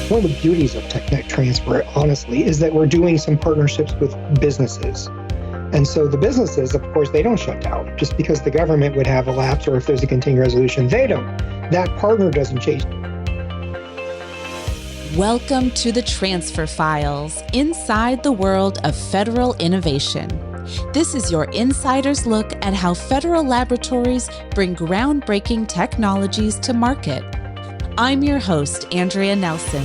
One of the beauties of tech transfer, honestly, is that we're doing some partnerships with businesses. And so the businesses, of course, they don't shut down just because the government would have a lapse or if there's a continuing resolution, they don't. That partner doesn't change. Welcome to the Transfer Files, inside the world of federal innovation. This is your insider's look at how federal laboratories bring groundbreaking technologies to market. I'm your host, Andrea Nelson.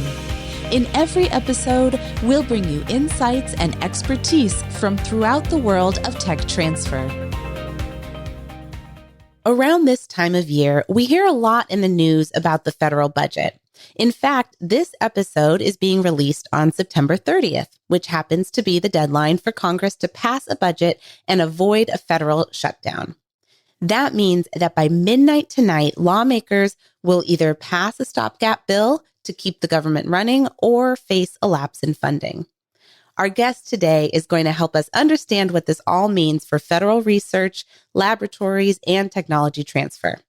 In every episode, we'll bring you insights and expertise from throughout the world of tech transfer. Around this time of year, we hear a lot in the news about the federal budget. In fact, this episode is being released on September 30th, which happens to be the deadline for Congress to pass a budget and avoid a federal shutdown. That means that by midnight tonight, lawmakers will either pass a stopgap bill to keep the government running or face a lapse in funding. Our guest today is going to help us understand what this all means for federal research, laboratories, and technology transfer.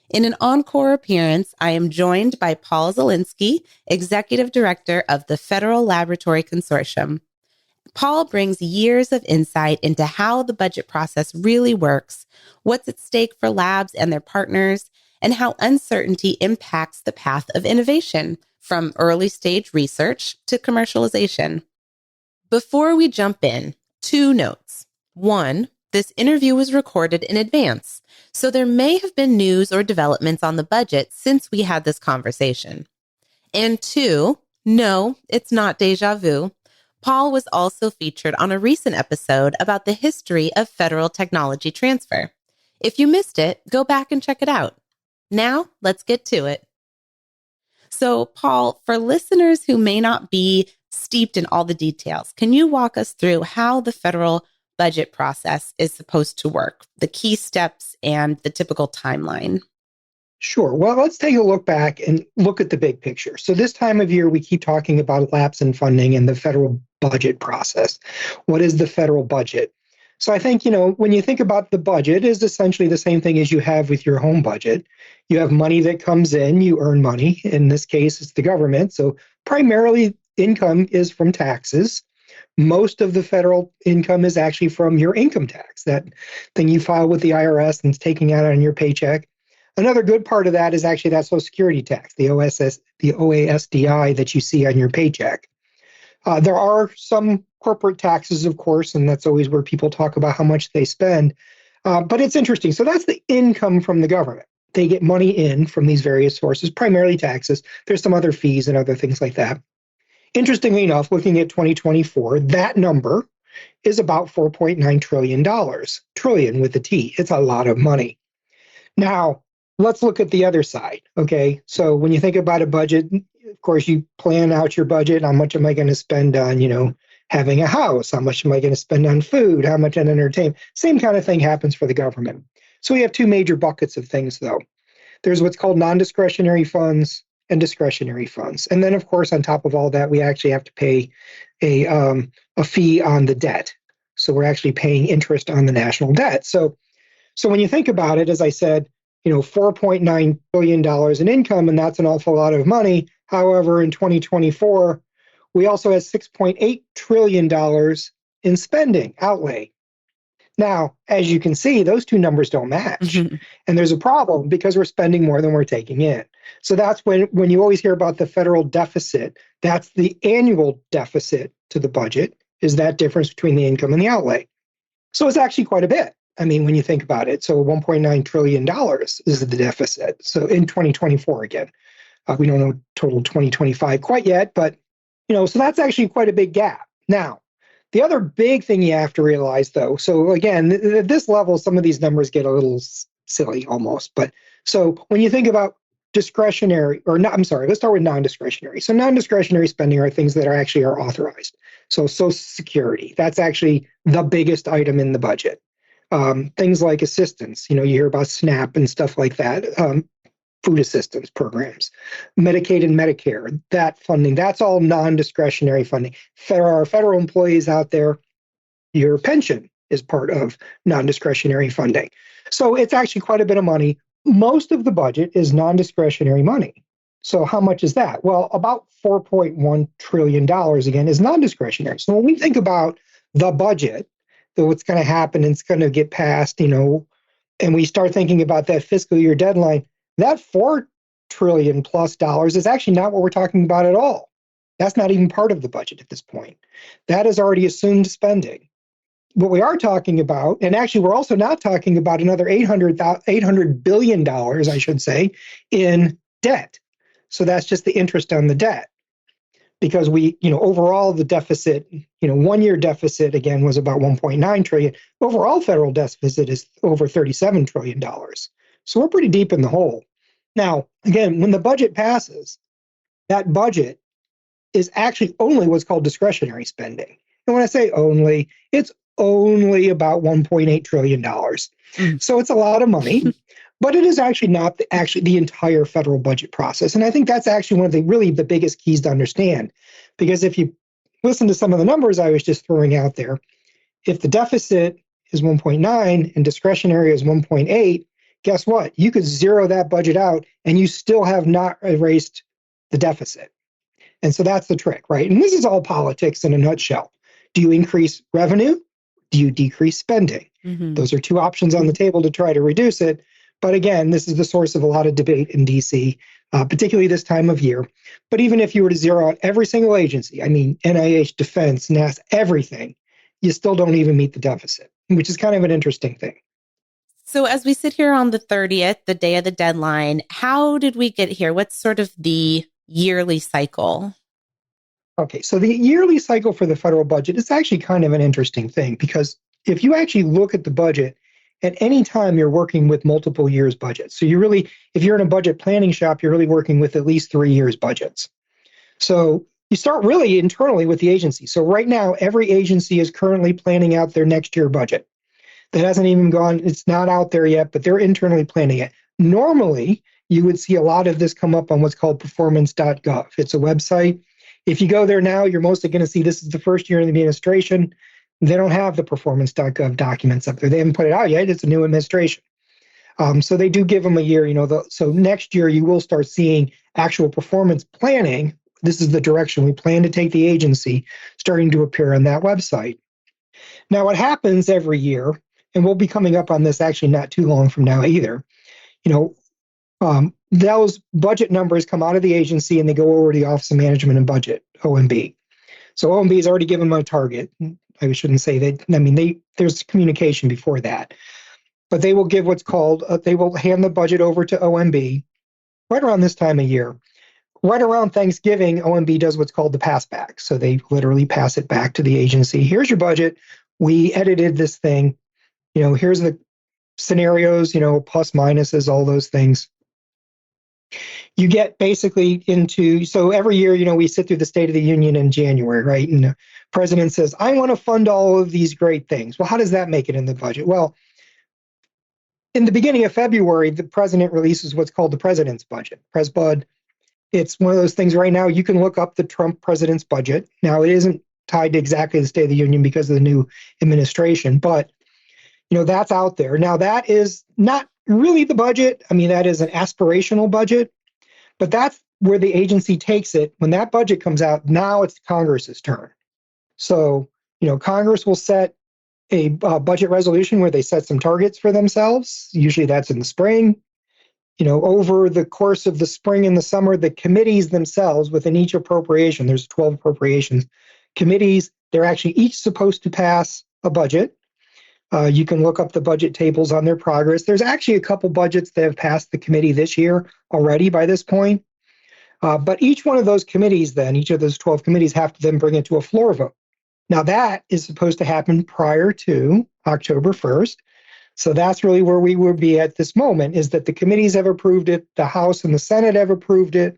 In an encore appearance, I am joined by Paul Zielinski, Executive Director of the Federal Laboratory Consortium. Paul brings years of insight into how the budget process really works, what's at stake for labs and their partners, and how uncertainty impacts the path of innovation, from early stage research to commercialization. Before we jump in, 2 notes. 1, this interview was recorded in advance, so there may have been news or developments on the budget since we had this conversation. And 2, no, it's not déjà vu. Paul was also featured on a recent episode about the history of federal technology transfer. If you missed it, go back and check it out. Now, let's get to it. So, Paul, for listeners who may not be steeped in all the details, can you walk us through how the federal budget process is supposed to work, the key steps and the typical timeline? Sure. Well, let's take a look back and look at the big picture. So this time of year, we keep talking about lapse in funding and the federal budget process. What is the federal budget? So I think, when you think about the budget, is essentially the same thing as you have with your home budget. You have money that comes in, you earn money. In this case, it's the government. So primarily income is from taxes. Most of the federal income is actually from your income tax, that thing you file with the IRS and it's taking out on your paycheck. Another good part of that is actually that Social Security tax, the OASDI that you see on your paycheck. There are some corporate taxes, of course, and that's always where people talk about how much they spend. But it's interesting. So that's the income from the government. They get money in from these various sources, primarily taxes. There's some other fees and other things like that. Interestingly enough, looking at 2024, that number is about $4.9 trillion. Trillion with a T. It's a lot of money. Now, let's look at the other side, okay? So when you think about a budget, of course, you plan out your budget. How much am I going to spend on, having a house? How much am I going to spend on food? How much on entertainment? Same kind of thing happens for the government. So we have 2 major buckets of things, though. There's what's called non-discretionary funds and discretionary funds. And then, of course, on top of all that, we actually have to pay a fee on the debt. So we're actually paying interest on the national debt. So when you think about it, as I said, $4.9 billion in income, and that's an awful lot of money. However, in 2024, we also had $6.8 trillion in spending outlay. Now, as you can see, those 2 numbers don't match. Mm-hmm. And there's a problem because we're spending more than we're taking in. So that's when you always hear about the federal deficit, that's the annual deficit to the budget, is that difference between the income and the outlay. So it's actually quite a bit. I mean, when you think about it, so $1.9 trillion is the deficit. So in 2024, again, we don't know total 2025 quite yet, but, so that's actually quite a big gap. Now, the other big thing you have to realize, though, so again, at this level, some of these numbers get a little silly almost. But so when you think about discretionary, let's start with non-discretionary. So non-discretionary spending are things that are authorized. So Social Security, that's actually the biggest item in the budget. Things like assistance, you hear about SNAP and stuff like that, food assistance programs, Medicaid and Medicare, that funding, that's all non-discretionary funding. There are federal employees out there, your pension is part of non-discretionary funding. So it's actually quite a bit of money. Most of the budget is non-discretionary money. So how much is that? Well, about $4.1 trillion, again, is non-discretionary. So when we think about the budget, that what's going to happen and it's going to get passed, and we start thinking about that fiscal year deadline, that $4 trillion plus dollars is actually not what we're talking about at all. That's not even part of the budget at this point. That is already assumed spending. What we are talking about, and actually we're also not talking about another $800 billion, I should say, in debt. So that's just the interest on the debt. Because overall the deficit, 1 year deficit, again, was about 1.9 trillion. Overall federal deficit is over $37 trillion. So we're pretty deep in the hole. Now, again, when the budget passes, that budget is actually only what's called discretionary spending. And when I say only, it's only about $1.8 trillion. So it's a lot of money, but it is actually not the entire federal budget process. And I think that's actually one of the biggest keys to understand. Because if you listen to some of the numbers I was just throwing out there, if the deficit is 1.9 and discretionary is 1.8, guess what? You could zero that budget out and you still have not erased the deficit. And so that's the trick, right? And this is all politics in a nutshell. Do you increase revenue? Do you decrease spending? Mm-hmm. Those are two options on the table to try to reduce it. But again, this is the source of a lot of debate in DC, particularly this time of year. But even if you were to zero out every single agency, NIH, Defense, NASA, everything, you still don't even meet the deficit, which is kind of an interesting thing. So as we sit here on the 30th, the day of the deadline, how did we get here? What's sort of the yearly cycle? Okay, so the yearly cycle for the federal budget is actually kind of an interesting thing, because if you actually look at the budget, at any time you're working with multiple years budgets. So if you're in a budget planning shop, you're really working with at least 3 years budgets. So you start really internally with the agency. So right now, every agency is currently planning out their next year budget. That hasn't even gone, it's not out there yet, but they're internally planning it. Normally, you would see a lot of this come up on what's called performance.gov. It's a website. If you go there now, you're mostly going to see this is the first year in the administration. They don't have the performance.gov documents up there. They haven't put it out yet. It's a new administration. So they do give them a year, so next year you will start seeing actual performance planning. This is the direction we plan to take the agency, starting to appear on that website. Now, what happens every year, and we'll be coming up on this actually not too long from now either, those budget numbers come out of the agency and they go over to the Office of Management and Budget, OMB. So OMB has already given them a target. I shouldn't say that. There's communication before that. But they will give what's called, they will hand the budget over to OMB right around this time of year. Right around Thanksgiving, OMB does what's called the pass back. So they literally pass it back to the agency. Here's your budget. We edited this thing. Here's the scenarios, plus minuses, all those things. You get basically so every year, we sit through the State of the Union in January, right? And the president says, I want to fund all of these great things. Well, how does that make it in the budget? Well, in the beginning of February, the president releases what's called the president's budget, PresBud. It's one of those things right now, you can look up the Trump president's budget. Now, it isn't tied to exactly the State of the Union because of the new administration, but, that's out there. Now, that is not really the budget. That is an aspirational budget, but that's where the agency takes it. When that budget comes out, now it's Congress's turn. So, Congress will set a budget resolution where they set some targets for themselves. Usually that's in the spring. Over the course of the spring and the summer, the committees themselves within each appropriation, there's 12 appropriations committees, they're actually each supposed to pass a budget. You can look up the budget tables on their progress. There's actually a couple budgets that have passed the committee this year already by this point. But each one of those committees then, each of those 12 committees have to then bring it to a floor vote. Now that is supposed to happen prior to October 1st. So that's really where we would be at this moment, is that the committees have approved it, the House and the Senate have approved it.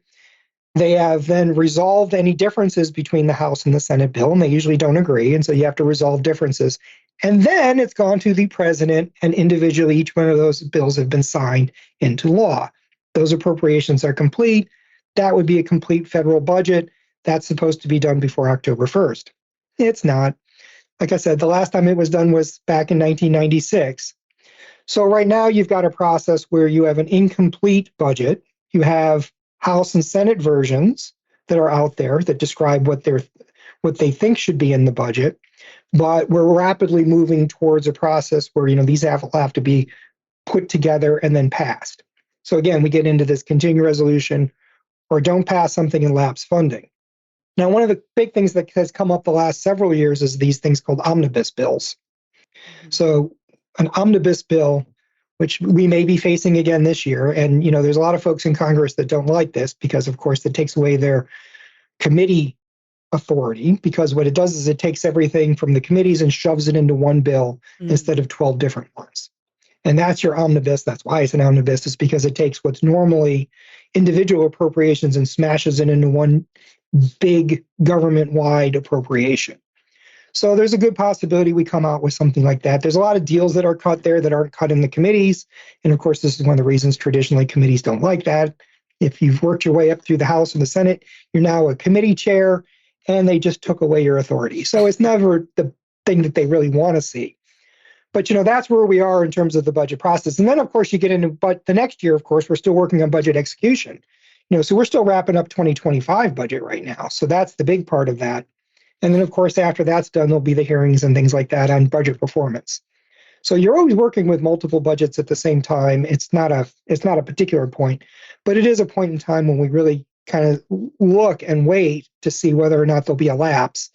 They have then resolved any differences between the House and the Senate bill, and they usually don't agree, and so you have to resolve differences. And then it's gone to the president, and individually each one of those bills have been signed into law. Those appropriations are complete. That would be a complete federal budget. That's supposed to be done before October 1st. It's not. Like I said, the last time it was done was back in 1996. So right now you've got a process where you have an incomplete budget. You have House and Senate versions that are out there that describe what they think should be in the budget. But we're rapidly moving towards a process where, these will have to be put together and then passed. So again, we get into this continuing resolution or don't pass something and lapse funding. Now, one of the big things that has come up the last several years is these things called omnibus bills. So an omnibus bill, which we may be facing again this year, and there's a lot of folks in Congress that don't like this because, of course, it takes away their committee authority, because what it does is it takes everything from the committees and shoves it into one bill instead of 12 different ones. And that's your omnibus. That's why it's an omnibus, is because it takes what's normally individual appropriations and smashes it into one big government-wide appropriation. So there's a good possibility we come out with something like that. There's a lot of deals that are cut there that aren't cut in the committees. And of course, this is one of the reasons traditionally committees don't like that. If you've worked your way up through the House and the Senate, you're now a committee chair, and they just took away your authority. So it's never the thing that they really want to see. But, that's where we are in terms of the budget process. And then, of course, you get into the next year, of course, we're still working on budget execution. So we're still wrapping up 2025 budget right now. So that's the big part of that. And then, of course, after that's done, there'll be the hearings and things like that on budget performance. So you're always working with multiple budgets at the same time. It's not a particular point, but it is a point in time when we really kind of look and wait to see whether or not there'll be a lapse,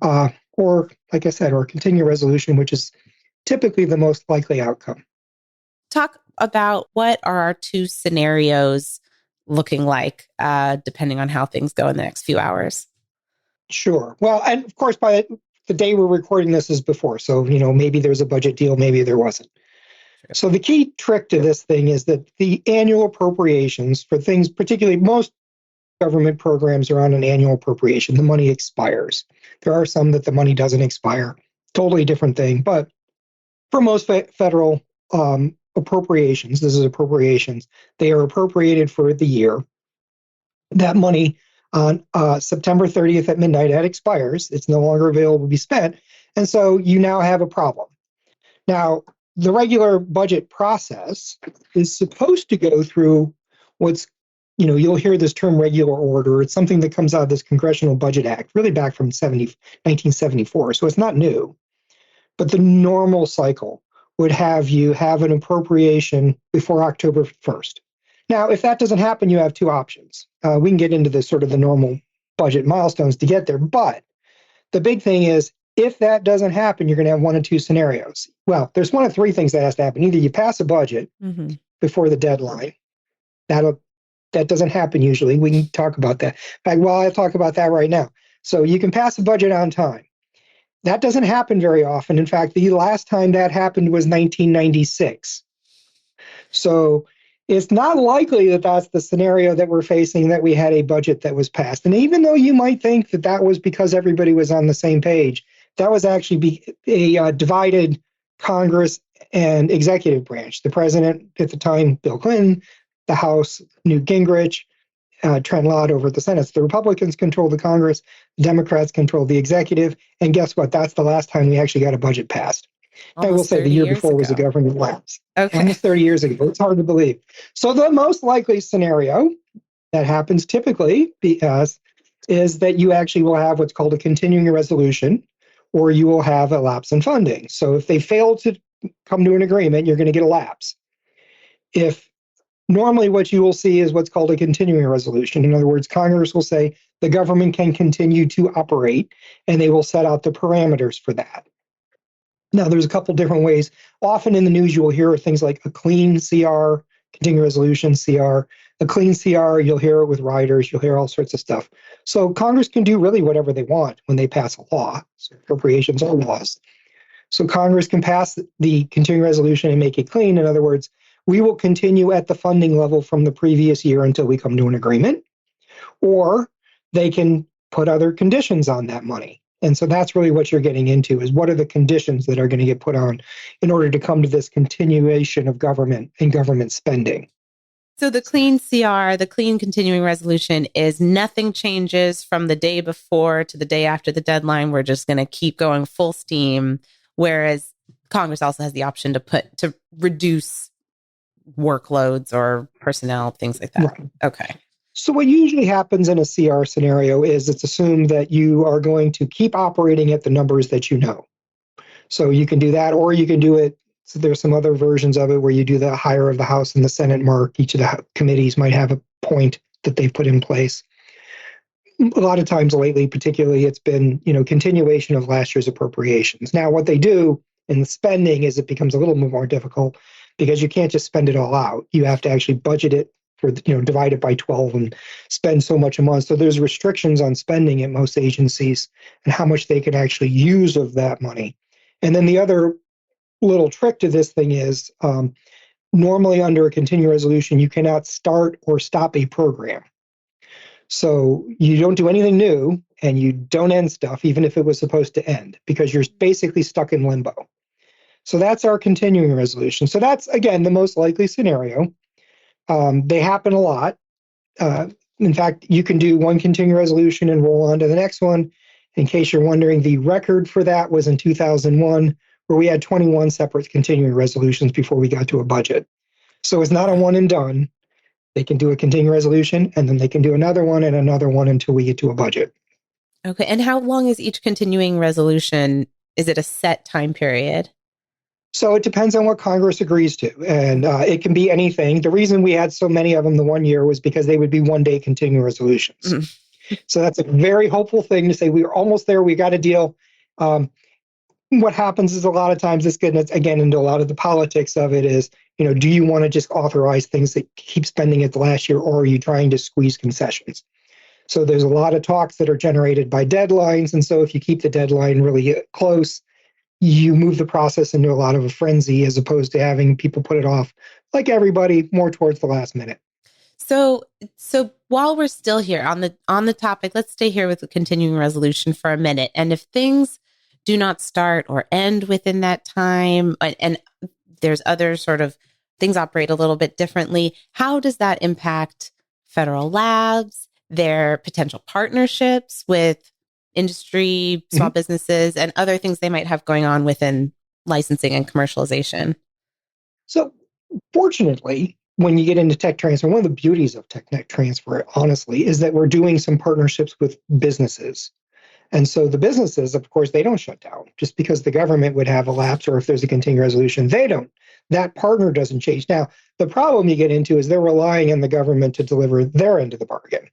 or, like I said, or a continuing resolution, which is typically the most likely outcome. Talk about what are our two scenarios looking like, depending on how things go in the next few hours. Sure. Well, and of course, by the day we're recording this is before. So, maybe there's a budget deal, maybe there wasn't. Sure. So the key trick to this thing is that the annual appropriations for things, particularly most government programs are on an annual appropriation. The money expires. There are some that the money doesn't expire. Totally different thing. But for most federal appropriations, this is appropriations, they are appropriated for the year. That money on September 30th at midnight, it expires. It's no longer available to be spent. And so you now have a problem. Now, the regular budget process is supposed to go through what's, you'll hear this term regular order. It's something that comes out of this Congressional Budget Act, really back from 1974. So it's not new. But the normal cycle would have you have an appropriation before October 1st. Now, if that doesn't happen, you have two options. We can get into the sort of the normal budget milestones to get there. But the big thing is, if that doesn't happen, you're going to have one of two scenarios. Well, there's one of three things that has to happen. Either you pass a budget before the deadline. That doesn't happen usually. We can talk about that. In fact, I'll talk about that right now. So you can pass a budget on time. That doesn't happen very often. In fact, the last time that happened was 1996. So it's not likely that that's the scenario that we're facing, that we had a budget that was passed. And even though you might think that that was because everybody was on the same page, that was actually a divided Congress and executive branch. The president at the time, Bill Clinton, the House, Newt Gingrich, Trent Lott over at the Senate. So the Republicans control the Congress, the Democrats control the executive, and guess what? That's the last time we actually got a budget passed. I will say the year before was a government lapse. Okay. Almost 30 years ago. It's hard to believe. So the most likely scenario that happens typically is that you actually will have what's called a continuing resolution, or you will have a lapse in funding. So if they fail to come to an agreement, you're going to get a lapse. If normally what you will see is what's called a continuing resolution. In other words, Congress will say the government can continue to operate, and they will set out the parameters for that. Now, there's a couple different ways. Often in the news, you will hear things like a clean CR, continuing resolution CR. A clean CR, you'll hear it with riders, you'll hear all sorts of stuff. So Congress can do really whatever they want when they pass a law. So appropriations are laws. So Congress can pass the continuing resolution and make it clean. In other words, we will continue at the funding level from the previous year until we come to an agreement. Or they can put other conditions on that money. And so that's really what you're getting into, is what are the conditions that are going to get put on in order to come to this continuation of government and government spending. So the clean CR, the clean continuing resolution, is nothing changes from the day before to the day after the deadline. We're just going to keep going full steam. Whereas Congress also has the option to reduce workloads or personnel, things like that. Right. Okay. So what usually happens in a CR scenario is it's assumed that you are going to keep operating at the numbers that you know. So you can do that, or you can do it. So there's some other versions of it where you do the higher of the House and the Senate mark. Each of the committees might have a point that they've put in place. A lot of times lately, particularly, it's been, continuation of last year's appropriations. Now, what they do in the spending is it becomes a little bit more difficult because you can't just spend it all out. You have to actually budget it for, divide it by 12 and spend so much a month. So there's restrictions on spending at most agencies and how much they can actually use of that money. And then the other little trick to this thing is normally under a continuing resolution, you cannot start or stop a program. So you don't do anything new and you don't end stuff, even if it was supposed to end, because you're basically stuck in limbo. So that's our continuing resolution. So that's, again, the most likely scenario. They happen a lot. In fact, you can do one continuing resolution and roll on to the next one. In case you're wondering, the record for that was in 2001, where we had 21 separate continuing resolutions before we got to a budget. So it's not a one and done. They can do a continuing resolution, and then they can do another one and another one until we get to a budget. Okay. And how long is each continuing resolution? Is it a set time period? So it depends on what Congress agrees to, and it can be anything. The reason we had so many of them the one year was because they would be one-day continuing resolutions. Mm-hmm. So that's a very hopeful thing to say, we're almost there, we got a deal. What happens is a lot of times this gets, again, into a lot of the politics of it is, do you want to just authorize things that keep spending it the last year, or are you trying to squeeze concessions? So there's a lot of talks that are generated by deadlines. And so if you keep the deadline really close, you move the process into a lot of a frenzy as opposed to having people put it off, like everybody, more towards the last minute. So while we're still here on the topic, let's stay here with the continuing resolution for a minute. And if things do not start or end within that time, and there's other sort of things operate a little bit differently, how does that impact federal labs, their potential partnerships with industry, small businesses, and other things they might have going on within licensing and commercialization? So fortunately, when you get into tech transfer, one of the beauties of tech transfer, honestly, is that we're doing some partnerships with businesses. And so the businesses, of course, they don't shut down just because the government would have a lapse, or if there's a continuing resolution, they don't. That partner doesn't change. Now, the problem you get into is they're relying on the government to deliver their end of the bargain.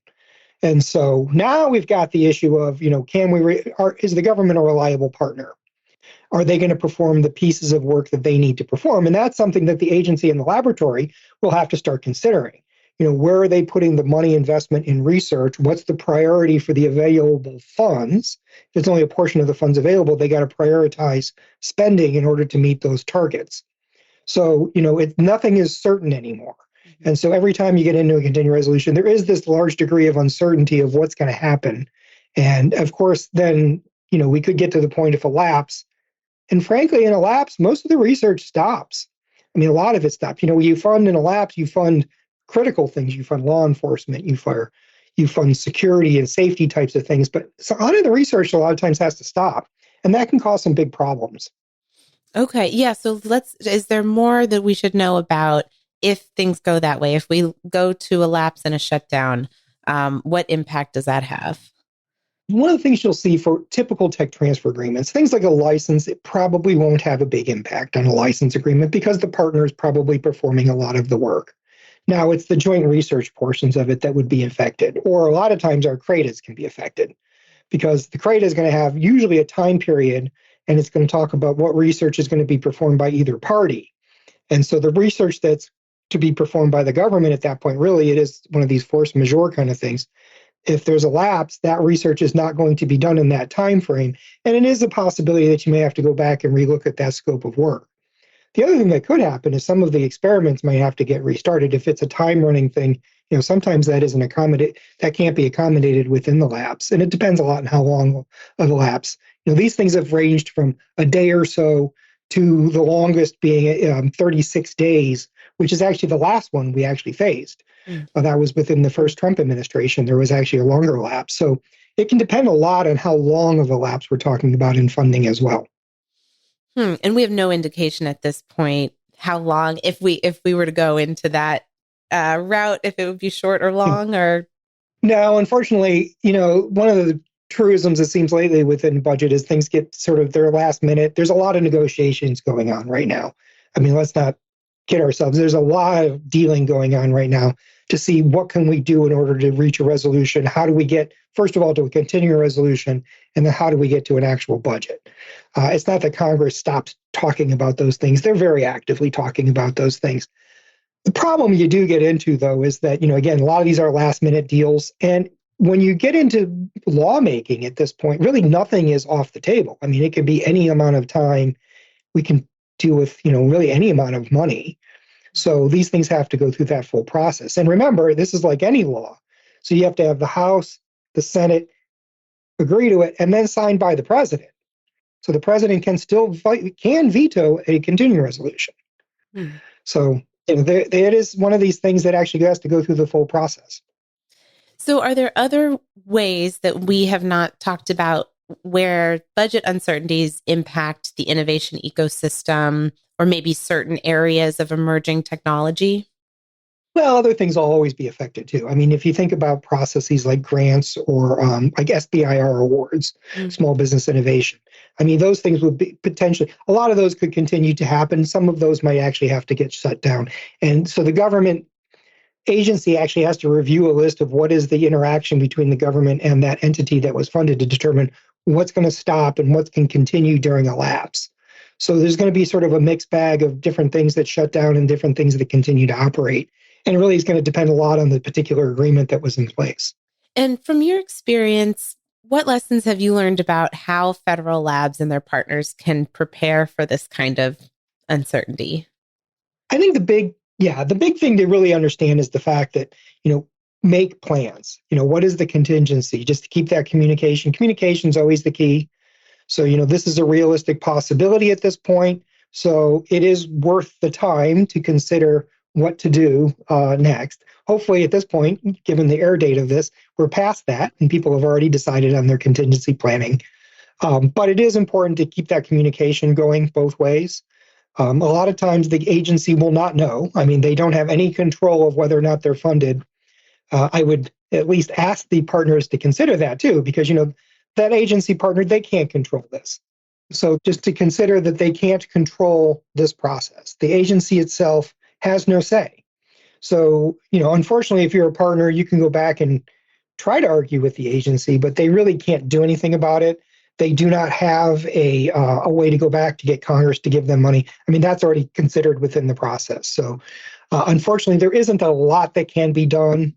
And so now we've got the issue of, is the government a reliable partner? Are they going to perform the pieces of work that they need to perform? And that's something that the agency and the laboratory will have to start considering. Where are they putting the money investment in research? What's the priority for the available funds? If there's only a portion of the funds available, they got to prioritize spending in order to meet those targets. So, nothing is certain anymore. And so every time you get into a continuing resolution, there is this large degree of uncertainty of what's going to happen. And of course, then, we could get to the point of a lapse. And frankly, in a lapse, most of the research stops. I mean, a lot of it stops. When you fund in a lapse, you fund critical things. You fund law enforcement, you fund security and safety types of things. But so a lot of the research a lot of times has to stop. And that can cause some big problems. Okay. Yeah. So is there more that we should know about if things go that way? If we go to a lapse and a shutdown, what impact does that have? One of the things you'll see for typical tech transfer agreements, things like a license, it probably won't have a big impact on a license agreement because the partner is probably performing a lot of the work. Now, it's the joint research portions of it that would be affected, or a lot of times our CRADAs can be affected because the CRADA is going to have usually a time period, and it's going to talk about what research is going to be performed by either party. And so the research that's to be performed by the government at that point, really, it is one of these force majeure kind of things. If there's a lapse, that research is not going to be done in that time frame. And it is a possibility that you may have to go back and relook at that scope of work. The other thing that could happen is some of the experiments might have to get restarted. If it's a time running thing, sometimes that isn't that can't be accommodated within the lapse. And it depends a lot on how long of a lapse. These things have ranged from a day or so to the longest being 36 days, which is actually the last one we actually phased. That was within the first Trump administration. There was actually a longer lapse. So it can depend a lot on how long of a lapse we're talking about in funding as well. And we have no indication at this point how long, if we were to go into that route, if it would be short or long, or No, unfortunately, one of the truisms it seems lately within budget is things get sort of their last minute. There's a lot of negotiations going on right now. I mean, let's not kid ourselves. There's a lot of dealing going on right now to see what can we do in order to reach a resolution. How do we get, first of all, to a continuing resolution, and then how do we get to an actual budget? It's not that Congress stops talking about those things. They're very actively talking about those things. The problem you do get into, though, is that, again, a lot of these are last minute deals. And when you get into lawmaking at this point, really nothing is off the table. I mean, it can be any amount of time. We can deal with, really any amount of money. So these things have to go through that full process. And remember, this is like any law. So you have to have the House, the Senate agree to it, and then signed by the president. So the president can still veto a continuing resolution. So it is one of these things that actually has to go through the full process. So are there other ways that we have not talked about where budget uncertainties impact the innovation ecosystem or maybe certain areas of emerging technology? Well, other things will always be affected too. I mean, if you think about processes like grants or like SBIR awards, small business innovation, I mean, those things would be potentially, a lot of those could continue to happen. Some of those might actually have to get shut down. And so the government agency actually has to review a list of what is the interaction between the government and that entity that was funded to determine what's going to stop and what can continue during a lapse. So there's going to be sort of a mixed bag of different things that shut down and different things that continue to operate. And it really is going to depend a lot on the particular agreement that was in place. And from your experience, what lessons have you learned about how federal labs and their partners can prepare for this kind of uncertainty? I think the big thing to really understand is the fact that, make plans. What is the contingency? Just to keep that communication. Communication is always the key. So, this is a realistic possibility at this point. So it is worth the time to consider what to do next. Hopefully at this point, given the air date of this, we're past that and people have already decided on their contingency planning. But it is important to keep that communication going both ways. A lot of times the agency will not know. I mean, they don't have any control of whether or not they're funded. I would at least ask the partners to consider that too, because, that agency partner, they can't control this. So just to consider that they can't control this process. The agency itself has no say. So, unfortunately, if you're a partner, you can go back and try to argue with the agency, but they really can't do anything about it. They do not have a way to go back to get Congress to give them money. I mean, that's already considered within the process. So, unfortunately, there isn't a lot that can be done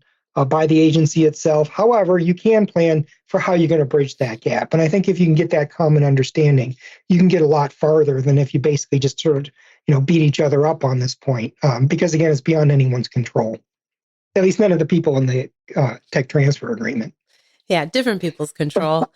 by the agency itself. However, you can plan for how you're going to bridge that gap. And I think if you can get that common understanding, you can get a lot farther than if you basically just sort of, beat each other up on this point. Because again, it's beyond anyone's control. At least none of the people in the tech transfer agreement. Yeah, different people's control.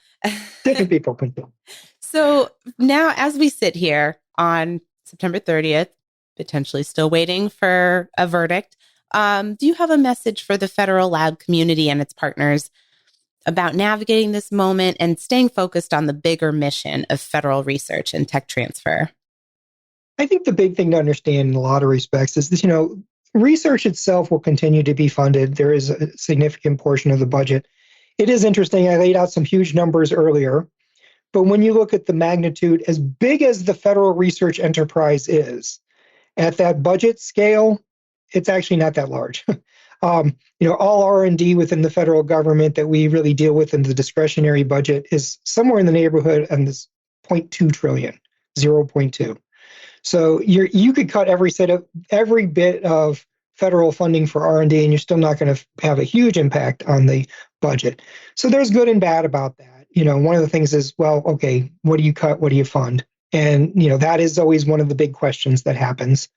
Different people control. So now as we sit here on September 30th, potentially still waiting for a verdict, do you have a message for the federal lab community and its partners about navigating this moment and staying focused on the bigger mission of federal research and tech transfer? I think the big thing to understand in a lot of respects is this, research itself will continue to be funded. There is a significant portion of the budget. It is interesting. I laid out some huge numbers earlier, but when you look at the magnitude, as big as the federal research enterprise is, at that budget scale, it's actually not that large. All R&D within the federal government that we really deal with in the discretionary budget is somewhere in the neighborhood of this 0.2 trillion, 0.2. So you could cut every bit of federal funding for R&D, and you're still not going to have a huge impact on the budget. So there's good and bad about that. One of the things is, well, okay, what do you cut? What do you fund? And, that is always one of the big questions that happens.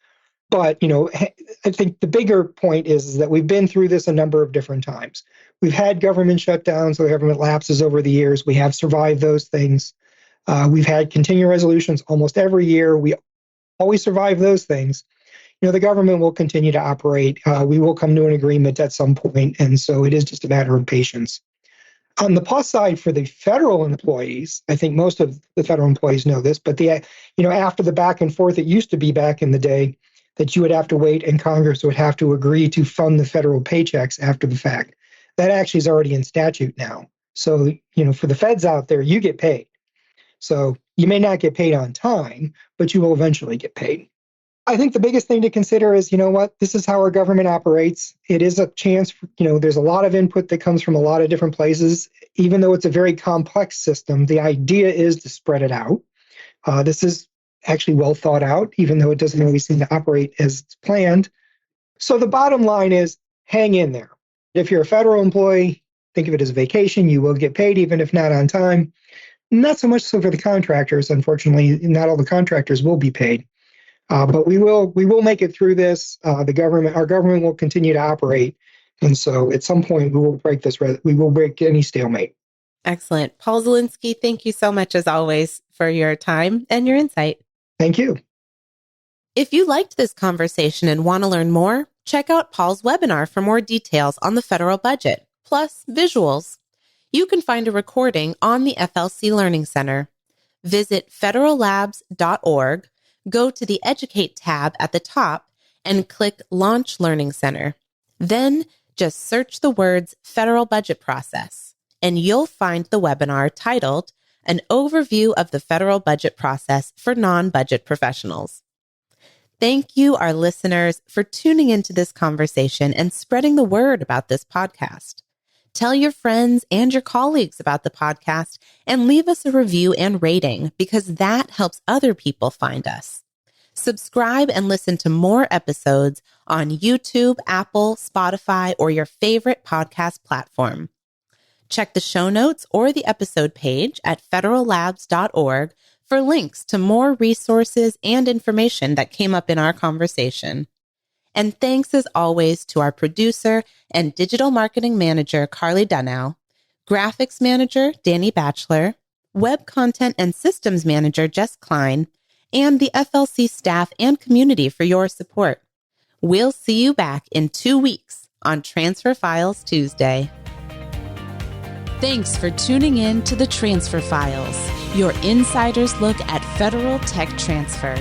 But, I think the bigger point is that we've been through this a number of different times. We've had government shutdowns, or government lapses over the years. We have survived those things. We've had continuing resolutions almost every year. We always survive those things. The government will continue to operate. We will come to an agreement at some point, and so it is just a matter of patience. On the plus side for the federal employees, I think most of the federal employees know this, but after the back and forth, it used to be back in the day that you would have to wait and Congress would have to agree to fund the federal paychecks after the fact. that actually is already in statute now. So, for the feds out there, you get paid. So you may not get paid on time, but you will eventually get paid. I think the biggest thing to consider is, this is how our government operates. It is a chance, there's a lot of input that comes from a lot of different places. Even though it's a very complex system, the idea is to spread it out. This is actually well thought out, even though it doesn't always seem to operate as it's planned. So the bottom line is hang in there. If you're a federal employee, think of it as a vacation. You will get paid, even if not on time. Not so much so for the contractors. Unfortunately, not all the contractors will be paid. But we will make it through this. Our government will continue to operate. And so at some point we will break any stalemate. Excellent. Paul Zielinski, thank you so much as always for your time and your insight. Thank you. If you liked this conversation and want to learn more, check out Paul's webinar for more details on the federal budget, plus visuals. You can find a recording on the FLC Learning Center. Visit federallabs.org, go to the Educate tab at the top, and click Launch Learning Center. Then just search the words Federal Budget Process, and you'll find the webinar titled An Overview of the Federal Budget Process for Non-Budget Professionals. Thank you, our listeners, for tuning into this conversation and spreading the word about this podcast. Tell your friends and your colleagues about the podcast and leave us a review and rating because that helps other people find us. Subscribe and listen to more episodes on YouTube, Apple, Spotify, or your favorite podcast platform. Check the show notes or the episode page at federallabs.org for links to more resources and information that came up in our conversation. And thanks as always to our producer and digital marketing manager, Carly Dunow, graphics manager, Danny Batchelor, web content and systems manager, Jess Klein, and the FLC staff and community for your support. We'll see you back in 2 weeks on Transfer Files Tuesday. Thanks for tuning in to the Transfer Files, your insider's look at federal tech transfer.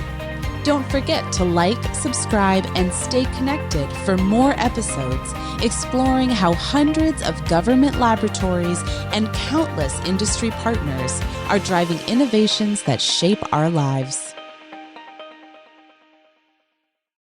Don't forget to like, subscribe, and stay connected for more episodes exploring how hundreds of government laboratories and countless industry partners are driving innovations that shape our lives.